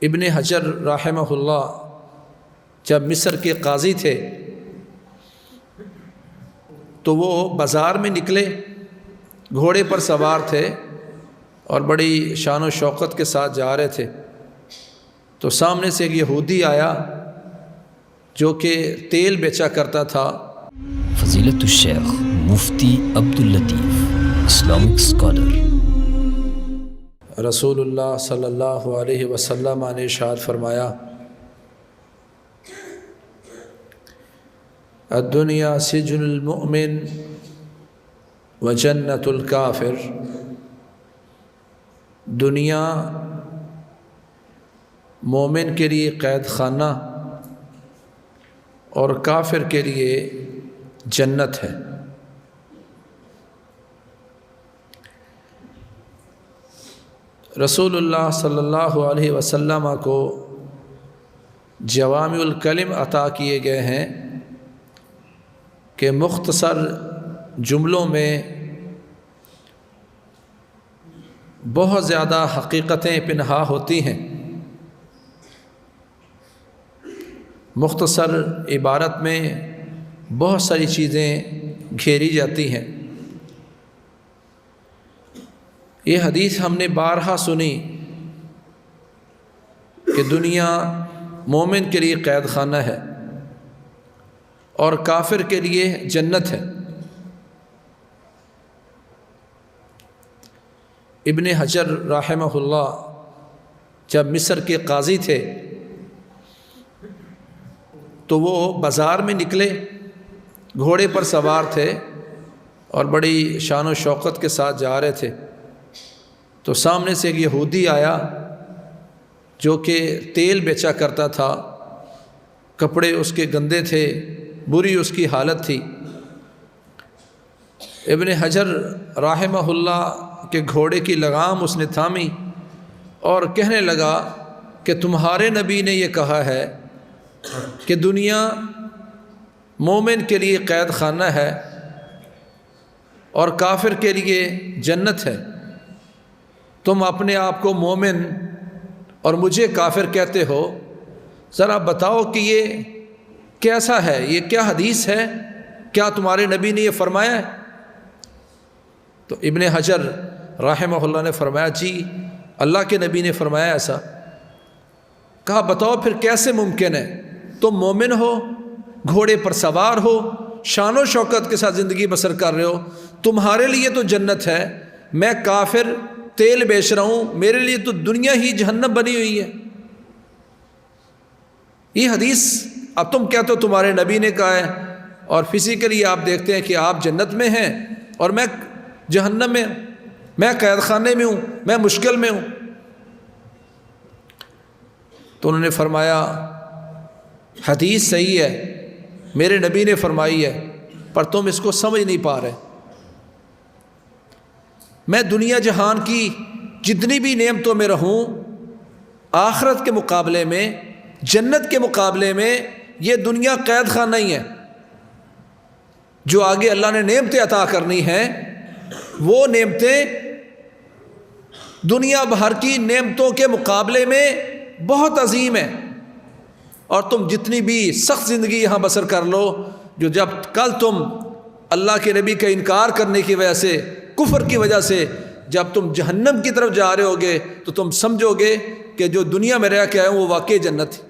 ابن حجر رحمہ اللہ جب مصر کے قاضی تھے تو وہ بازار میں نکلے، گھوڑے پر سوار تھے اور بڑی شان و شوقت کے ساتھ جا رہے تھے، تو سامنے سے ایک یہودی آیا جو کہ تیل بیچا کرتا تھا۔ فضیلت الشیخ مفتی عبداللطیف اسلامک اسکالر۔ رسول اللہ صلی اللہ علیہ وسلم نے ارشاد فرمایا، الدنیا سجن المؤمن و جنت الکافر، دنیا مومن کے لیے قید خانہ اور کافر کے لیے جنت ہے۔ رسول اللہ صلی اللہ علیہ وسلم کو جوامع الکلم عطا کیے گئے ہیں کہ مختصر جملوں میں بہت زیادہ حقیقتیں پنہا ہوتی ہیں، مختصر عبارت میں بہت ساری چیزیں گھیری جاتی ہیں۔ یہ حدیث ہم نے بارہا سنی کہ دنیا مومن کے لیے قید خانہ ہے اور کافر کے لیے جنت ہے۔ ابن حجر رحمہ اللہ جب مصر کے قاضی تھے تو وہ بازار میں نکلے، گھوڑے پر سوار تھے اور بڑی شان و شوقت کے ساتھ جا رہے تھے، تو سامنے سے ایک یہودی آیا جو کہ تیل بیچا کرتا تھا، کپڑے اس کے گندے تھے، بری اس کی حالت تھی۔ ابن حجر رحمہ اللہ کے گھوڑے کی لگام اس نے تھامی اور کہنے لگا کہ تمہارے نبی نے یہ کہا ہے کہ دنیا مومن کے لیے قید خانہ ہے اور کافر کے لیے جنت ہے، تم اپنے آپ کو مومن اور مجھے کافر کہتے ہو، ذرا بتاؤ کہ یہ کیسا ہے، یہ کیا حدیث ہے، کیا تمہارے نبی نے یہ فرمایا ہے؟ تو ابن حجر رحمہ اللہ نے فرمایا، جی اللہ کے نبی نے فرمایا ایسا۔ کہا بتاؤ پھر کیسے ممکن ہے، تم مومن ہو، گھوڑے پر سوار ہو، شان و شوکت کے ساتھ زندگی بسر کر رہے ہو، تمہارے لیے تو جنت ہے، میں کافر تیل بیچ رہا ہوں، میرے لیے تو دنیا ہی جہنم بنی ہوئی ہے۔ یہ حدیث اب تم کہتے ہو تمہارے نبی نے کہا ہے، اور فزیکلی آپ دیکھتے ہیں کہ آپ جنت میں ہیں اور میں جہنم میں ہوں، میں قید خانے میں ہوں، میں مشکل میں ہوں۔ تو انہوں نے فرمایا حدیث صحیح ہے، میرے نبی نے فرمائی ہے، پر تم اس کو سمجھ نہیں پا رہے۔ میں دنیا جہان کی جتنی بھی نعمتوں میں رہوں، آخرت کے مقابلے میں، جنت کے مقابلے میں یہ دنیا قید خانہ ہی ہے۔ جو آگے اللہ نے نعمتیں عطا کرنی ہیں وہ نعمتیں دنیا بھر کی نعمتوں کے مقابلے میں بہت عظیم ہیں، اور تم جتنی بھی سخت زندگی یہاں بسر کر لو، جو جب کل تم اللہ کے نبی کا انکار کرنے کی وجہ سے، کفر کی وجہ سے جب تم جہنم کی طرف جا رہے ہوگے تو تم سمجھو گے کہ جو دنیا میں رہ کے آئے ہوں وہ واقعی جنت ہے۔